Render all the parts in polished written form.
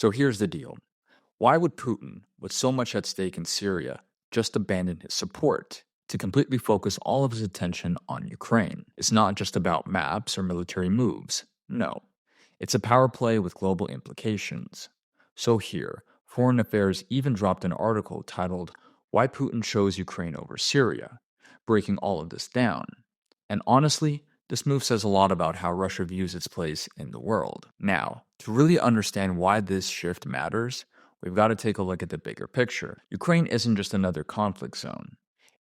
So here's the deal. Why would Putin, with so much at stake in Syria, just abandon his support to completely focus all of his attention on Ukraine? It's not just about maps or military moves. No, it's a power play with global implications. So here, Foreign Affairs even dropped an article titled Why Putin Chose Ukraine Over Syria, breaking all of this down. And honestly, this move says a lot about how Russia views its place in the world. Now, to really understand why this shift matters, we've got to take a look at the bigger picture. Ukraine isn't just another conflict zone.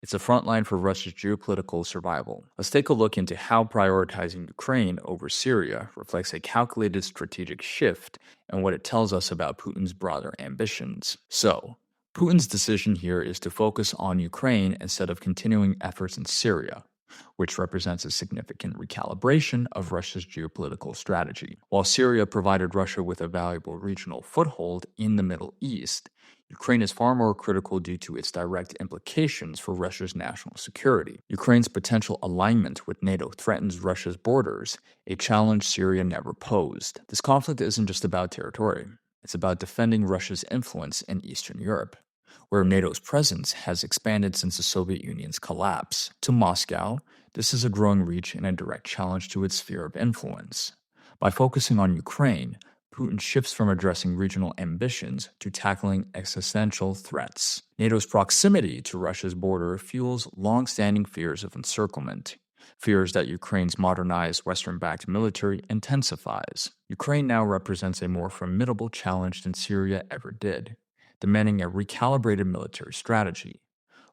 It's a front line for Russia's geopolitical survival. Let's take a look into how prioritizing Ukraine over Syria reflects a calculated strategic shift and what it tells us about Putin's broader ambitions. So, Putin's decision here is to focus on Ukraine instead of continuing efforts in Syria, which represents a significant recalibration of Russia's geopolitical strategy. While Syria provided Russia with a valuable regional foothold in the Middle East, Ukraine is far more critical due to its direct implications for Russia's national security. Ukraine's potential alignment with NATO threatens Russia's borders, a challenge Syria never posed. This conflict isn't just about territory, it's about defending Russia's influence in Eastern Europe, where NATO's presence has expanded since the Soviet Union's collapse. To Moscow, this is a growing reach and a direct challenge to its sphere of influence. By focusing on Ukraine, Putin shifts from addressing regional ambitions to tackling existential threats. NATO's proximity to Russia's border fuels long-standing fears of encirclement, fears that Ukraine's modernized Western-backed military intensifies. Ukraine now represents a more formidable challenge than Syria ever did, demanding a recalibrated military strategy.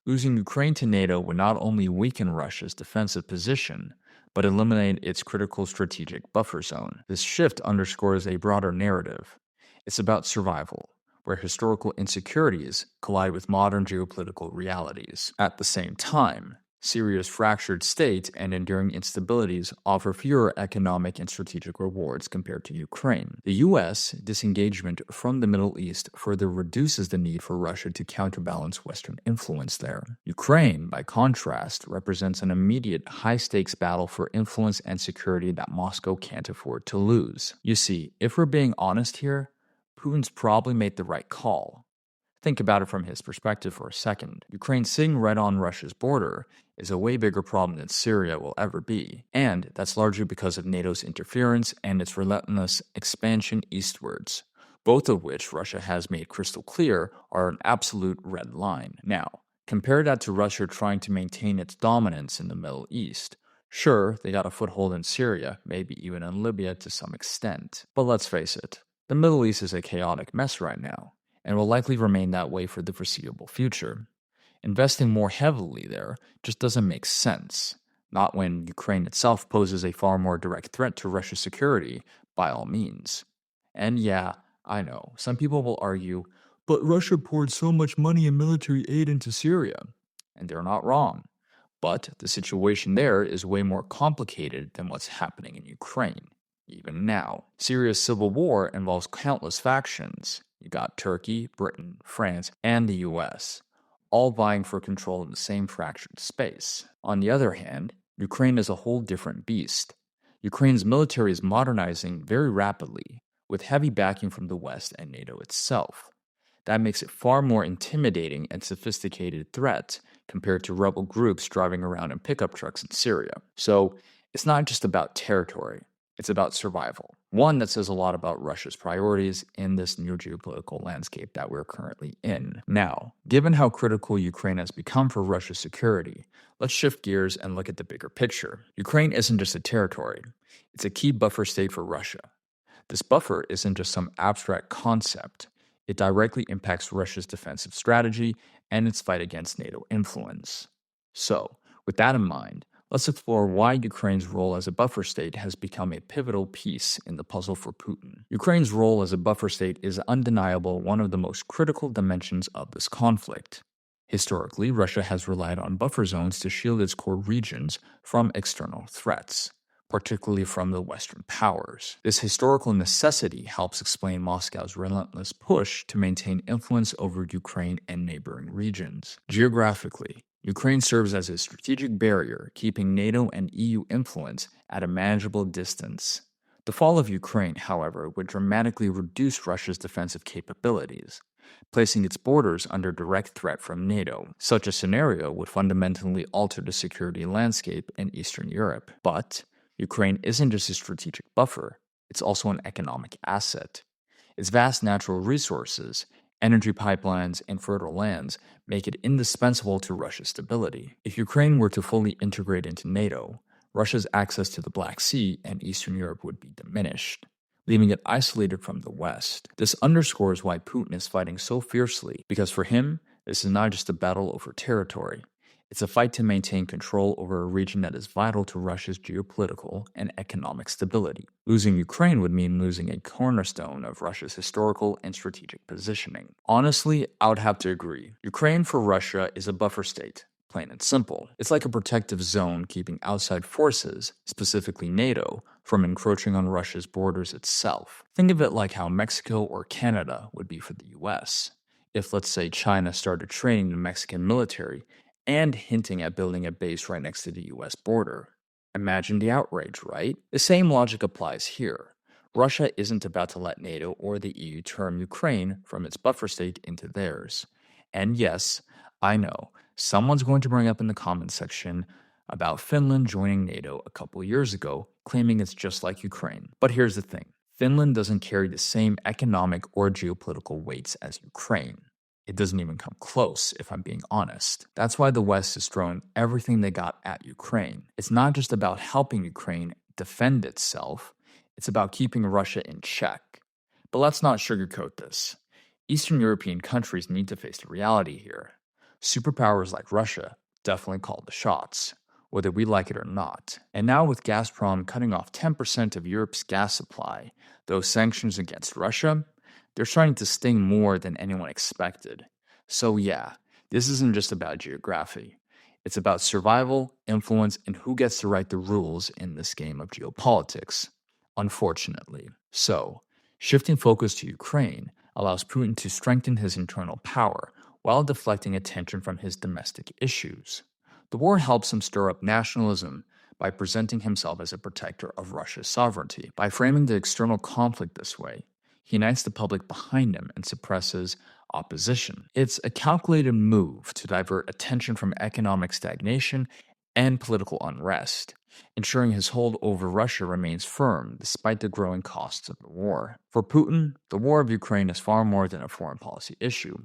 Losing Ukraine to NATO would not only weaken Russia's defensive position, but eliminate its critical strategic buffer zone. This shift underscores a broader narrative. It's about survival, where historical insecurities collide with modern geopolitical realities. At the same time, Syria's fractured state and enduring instabilities offer fewer economic and strategic rewards compared to Ukraine. The U.S. disengagement from the Middle East further reduces the need for Russia to counterbalance Western influence there. Ukraine, by contrast, represents an immediate high-stakes battle for influence and security that Moscow can't afford to lose. You see, if we're being honest here, Putin's probably made the right call. Think about it from his perspective for a second. Ukraine sitting right on Russia's border is a way bigger problem than Syria will ever be, and that's largely because of NATO's interference and its relentless expansion eastwards, both of which Russia has made crystal clear are an absolute red line. Now, compare that to Russia trying to maintain its dominance in the Middle East. Sure, they got a foothold in Syria, maybe even in Libya to some extent, but let's face it, the Middle East is a chaotic mess right now, and will likely remain that way for the foreseeable future. Investing more heavily there just doesn't make sense, not when Ukraine itself poses a far more direct threat to Russia's security, by all means. And yeah, I know, some people will argue, but Russia poured so much money and military aid into Syria, and they're not wrong. But the situation there is way more complicated than what's happening in Ukraine. Even now, Syria's civil war involves countless factions. You got Turkey, Britain, France, and the US, all vying for control of the same fractured space. On the other hand, Ukraine is a whole different beast. Ukraine's military is modernizing very rapidly, with heavy backing from the West and NATO itself. That makes it far more intimidating and sophisticated threat compared to rebel groups driving around in pickup trucks in Syria. So it's not just about territory. It's about survival. One that says a lot about Russia's priorities in this new geopolitical landscape that we're currently in. Now, given how critical Ukraine has become for Russia's security, let's shift gears and look at the bigger picture. Ukraine isn't just a territory. It's a key buffer state for Russia. This buffer isn't just some abstract concept. It directly impacts Russia's defensive strategy and its fight against NATO influence. So, with that in mind, let's explore why Ukraine's role as a buffer state has become a pivotal piece in the puzzle for Putin. Ukraine's role as a buffer state is undeniable one of the most critical dimensions of this conflict. Historically, Russia has relied on buffer zones to shield its core regions from external threats, particularly from the Western powers. This historical necessity helps explain Moscow's relentless push to maintain influence over Ukraine and neighboring regions. Geographically, Ukraine serves as a strategic barrier, keeping NATO and EU influence at a manageable distance. The fall of Ukraine, however, would dramatically reduce Russia's defensive capabilities, placing its borders under direct threat from NATO. Such a scenario would fundamentally alter the security landscape in Eastern Europe. But Ukraine isn't just a strategic buffer, it's also an economic asset. Its vast natural resources, energy pipelines, and fertile lands make it indispensable to Russia's stability. If Ukraine were to fully integrate into NATO, Russia's access to the Black Sea and Eastern Europe would be diminished, leaving it isolated from the West. This underscores why Putin is fighting so fiercely, because for him, this is not just a battle over territory. It's a fight to maintain control over a region that is vital to Russia's geopolitical and economic stability. Losing Ukraine would mean losing a cornerstone of Russia's historical and strategic positioning. Honestly, I would have to agree. Ukraine for Russia is a buffer state, plain and simple. It's like a protective zone keeping outside forces, specifically NATO, from encroaching on Russia's borders itself. Think of it like how Mexico or Canada would be for the US. If, let's say, China started training the Mexican military and hinting at building a base right next to the US border. Imagine the outrage, right? The same logic applies here. Russia isn't about to let NATO or the EU turn Ukraine from its buffer state into theirs. And yes, I know, someone's going to bring up in the comments section about Finland joining NATO a couple years ago, claiming it's just like Ukraine. But here's the thing. Finland doesn't carry the same economic or geopolitical weights as Ukraine. It doesn't even come close, if I'm being honest. That's why the West is throwing everything they got at Ukraine. It's not just about helping Ukraine defend itself, it's about keeping Russia in check. But let's not sugarcoat this. Eastern European countries need to face the reality here. Superpowers like Russia definitely call the shots, whether we like it or not. And now with Gazprom cutting off 10% of Europe's gas supply, those sanctions against Russia, they're starting to sting more than anyone expected. So yeah, this isn't just about geography. It's about survival, influence, and who gets to write the rules in this game of geopolitics. Unfortunately. So, shifting focus to Ukraine allows Putin to strengthen his internal power while deflecting attention from his domestic issues. The war helps him stir up nationalism by presenting himself as a protector of Russia's sovereignty. By framing the external conflict this way, he unites the public behind him and suppresses opposition. It's a calculated move to divert attention from economic stagnation and political unrest, ensuring his hold over Russia remains firm despite the growing costs of the war. For Putin, the war of Ukraine is far more than a foreign policy issue.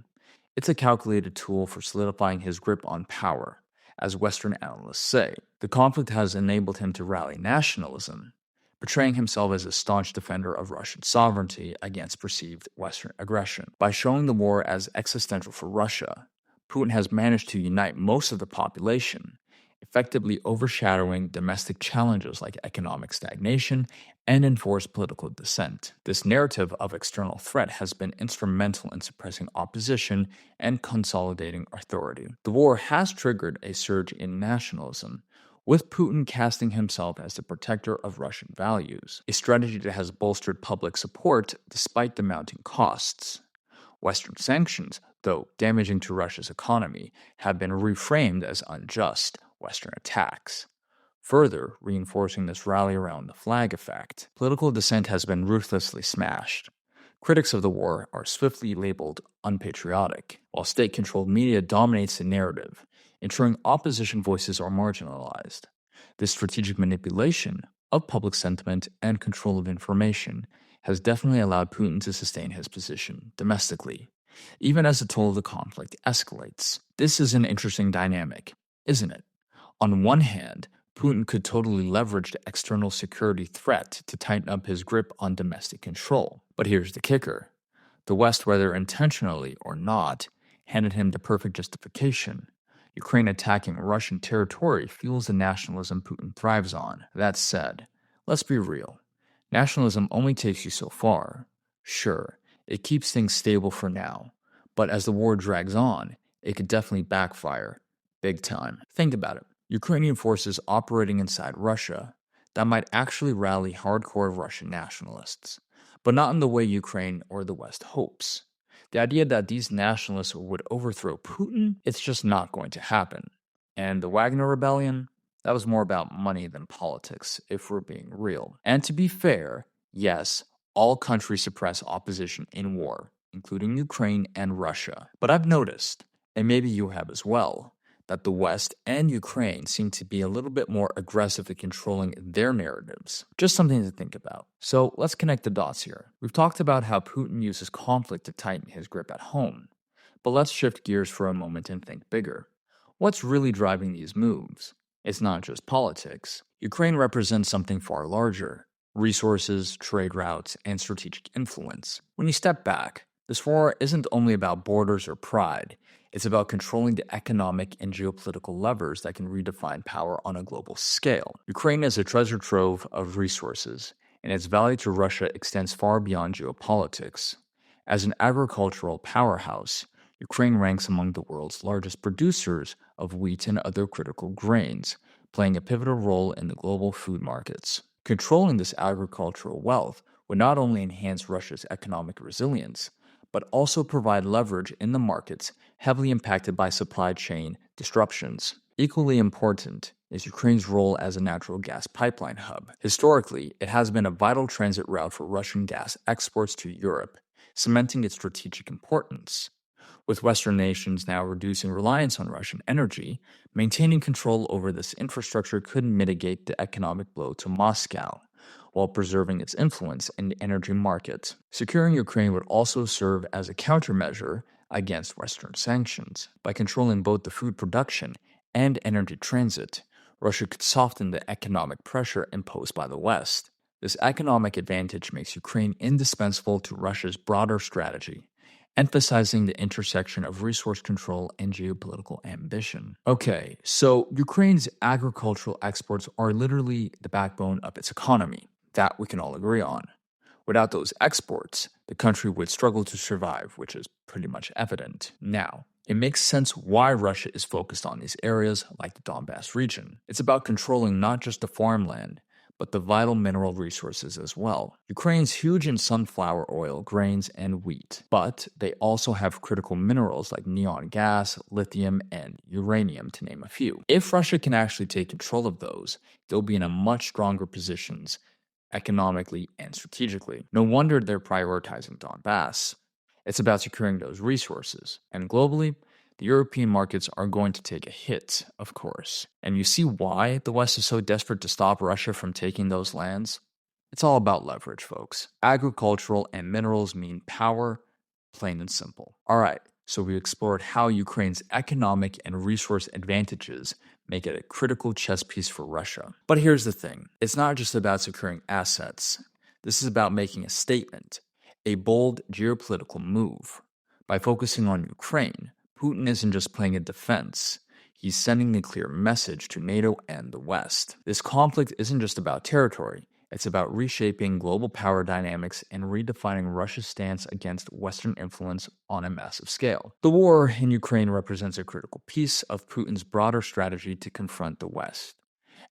It's a calculated tool for solidifying his grip on power. As Western analysts say, the conflict has enabled him to rally nationalism, portraying himself as a staunch defender of Russian sovereignty against perceived Western aggression. By showing the war as existential for Russia, Putin has managed to unite most of the population, effectively overshadowing domestic challenges like economic stagnation and enforced political dissent. This narrative of external threat has been instrumental in suppressing opposition and consolidating authority. The war has triggered a surge in nationalism, with Putin casting himself as the protector of Russian values, a strategy that has bolstered public support despite the mounting costs. Western sanctions, though damaging to Russia's economy, have been reframed as unjust Western attacks, further reinforcing this rally around the flag effect. Political dissent has been ruthlessly smashed. Critics of the war are swiftly labeled unpatriotic, while state-controlled media dominates the narrative, ensuring opposition voices are marginalized. This strategic manipulation of public sentiment and control of information has definitely allowed Putin to sustain his position domestically, even as the toll of the conflict escalates. This is an interesting dynamic, isn't it? On one hand, Putin could totally leverage the external security threat to tighten up his grip on domestic control. But here's the kicker. The West, whether intentionally or not, handed him the perfect justification. Ukraine attacking Russian territory fuels the nationalism Putin thrives on. That said, let's be real. Nationalism only takes you so far. Sure, it keeps things stable for now, but as the war drags on, it could definitely backfire. Big time. Think about it. Ukrainian forces operating inside Russia that might actually rally hardcore Russian nationalists, but not in the way Ukraine or the West hopes. The idea that these nationalists would overthrow Putin, it's just not going to happen. And the Wagner Rebellion? That was more about money than politics, if we're being real. And to be fair, yes, all countries suppress opposition in war, including Ukraine and Russia. But I've noticed, and maybe you have as well, that the West and Ukraine seem to be a little bit more aggressive at controlling their narratives. Just something to think about. So let's connect the dots here. We've talked about how Putin uses conflict to tighten his grip at home. But let's shift gears for a moment and think bigger. What's really driving these moves? It's not just politics. Ukraine represents something far larger: resources, trade routes, and strategic influence. When you step back, this war isn't only about borders or pride, it's about controlling the economic and geopolitical levers that can redefine power on a global scale. Ukraine is a treasure trove of resources, and its value to Russia extends far beyond geopolitics. As an agricultural powerhouse, Ukraine ranks among the world's largest producers of wheat and other critical grains, playing a pivotal role in the global food markets. Controlling this agricultural wealth would not only enhance Russia's economic resilience, but also provide leverage in the markets heavily impacted by supply chain disruptions. Equally important is Ukraine's role as a natural gas pipeline hub. Historically, it has been a vital transit route for Russian gas exports to Europe, cementing its strategic importance. With Western nations now reducing reliance on Russian energy, maintaining control over this infrastructure could mitigate the economic blow to Moscow, while preserving its influence in the energy market. Securing Ukraine would also serve as a countermeasure against Western sanctions. By controlling both the food production and energy transit, Russia could soften the economic pressure imposed by the West. This economic advantage makes Ukraine indispensable to Russia's broader strategy, emphasizing the intersection of resource control and geopolitical ambition. Okay, so Ukraine's agricultural exports are literally the backbone of its economy. That we can all agree on. Without those exports, the country would struggle to survive, which is pretty much evident. Now, it makes sense why Russia is focused on these areas like the Donbass region. It's about controlling not just the farmland, but the vital mineral resources as well. Ukraine's huge in sunflower oil, grains, and wheat, but they also have critical minerals like neon gas, lithium, and uranium, to name a few. If Russia can actually take control of those, they'll be in a much stronger positions economically and strategically. No wonder they're prioritizing Donbass. It's about securing those resources. And globally, the European markets are going to take a hit, of course. And you see why the West is so desperate to stop Russia from taking those lands? It's all about leverage, folks. Agricultural and minerals mean power, plain and simple. All right, so we explored how Ukraine's economic and resource advantages make it a critical chess piece for Russia. But here's the thing. It's not just about securing assets. This is about making a statement, a bold geopolitical move. By focusing on Ukraine, Putin isn't just playing a defense. He's sending a clear message to NATO and the West. This conflict isn't just about territory. It's about reshaping global power dynamics and redefining Russia's stance against Western influence on a massive scale. The war in Ukraine represents a critical piece of Putin's broader strategy to confront the West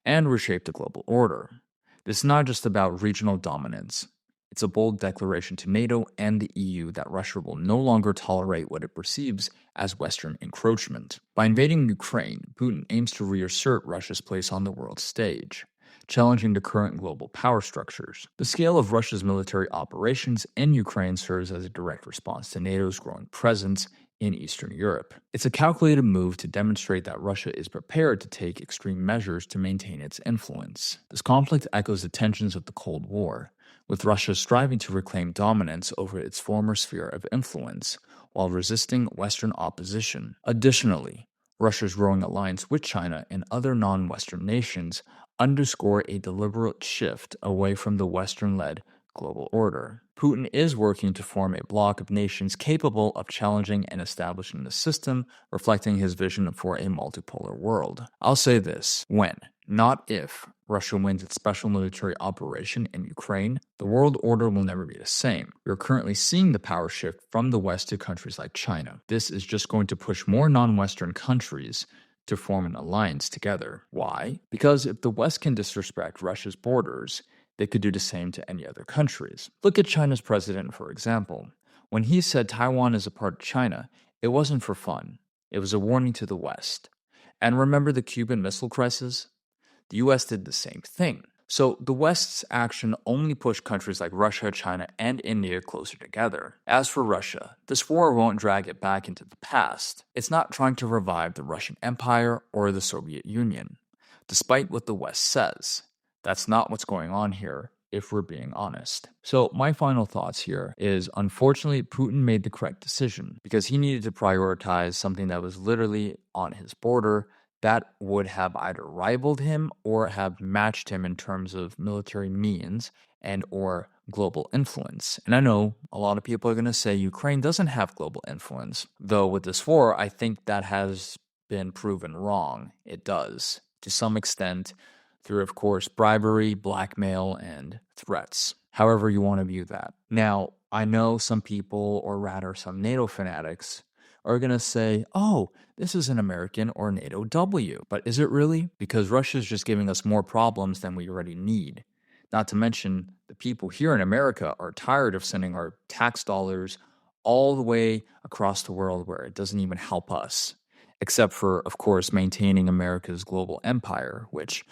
and reshape the global order. This is not just about regional dominance. It's a bold declaration to NATO and the EU that Russia will no longer tolerate what it perceives as Western encroachment. By invading Ukraine, Putin aims to reassert Russia's place on the world stage, challenging the current global power structures. The scale of Russia's military operations in Ukraine serves as a direct response to NATO's growing presence in Eastern Europe. It's a calculated move to demonstrate that Russia is prepared to take extreme measures to maintain its influence. This conflict echoes the tensions of the Cold War, with Russia striving to reclaim dominance over its former sphere of influence while resisting Western opposition. Additionally, Russia's growing alliance with China and other non-Western nations underscore a deliberate shift away from the Western-led global order. Putin is working to form a bloc of nations capable of challenging and establishing the system, reflecting his vision for a multipolar world. I'll say this: when, not if, Russia wins its special military operation in Ukraine, the world order will never be the same. We are currently seeing the power shift from the West to countries like China. This is just going to push more non-Western countries to form an alliance together. Why? Because if the West can disrespect Russia's borders, they could do the same to any other countries. Look at China's president, for example. When he said Taiwan is a part of China, it wasn't for fun. It was a warning to the West. And remember the Cuban Missile Crisis? The US did the same thing. So the West's action only pushed countries like Russia, China, and India closer together. As for Russia, this war won't drag it back into the past. It's not trying to revive the Russian Empire or the Soviet Union, despite what the West says. That's not what's going on here, if we're being honest. So, my final thoughts here is unfortunately, Putin made the correct decision because he needed to prioritize something that was literally on his border that would have either rivaled him or have matched him in terms of military means and or global influence. And I know a lot of people are going to say Ukraine doesn't have global influence, though with this war, I think that has been proven wrong. It does, to some extent, through, of course, bribery, blackmail, and threats. However you want to view that. Now, I know some people, or rather some NATO fanatics, are going to say, oh, this is an American or NATO W. But is it really? Because Russia's just giving us more problems than we already need. Not to mention, the people here in America are tired of sending our tax dollars all the way across the world where it doesn't even help us. Except for, of course, maintaining America's global empire, which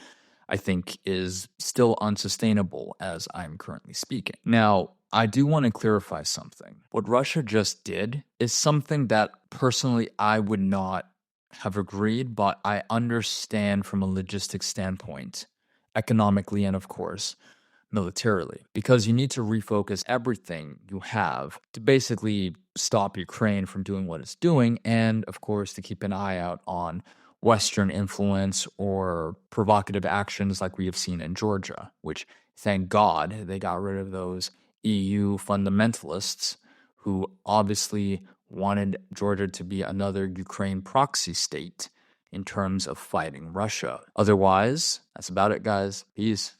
I think is still unsustainable as I'm currently speaking. Now, I do want to clarify something. What Russia just did is something that personally I would not have agreed, but I understand from a logistics standpoint, economically and of course, militarily, because you need to refocus everything you have to basically stop Ukraine from doing what it's doing, and of course, to keep an eye out on Western influence or provocative actions like we have seen in Georgia, which thank God they got rid of those EU fundamentalists who obviously wanted Georgia to be another Ukraine proxy state in terms of fighting Russia. Otherwise, that's about it, guys. Peace.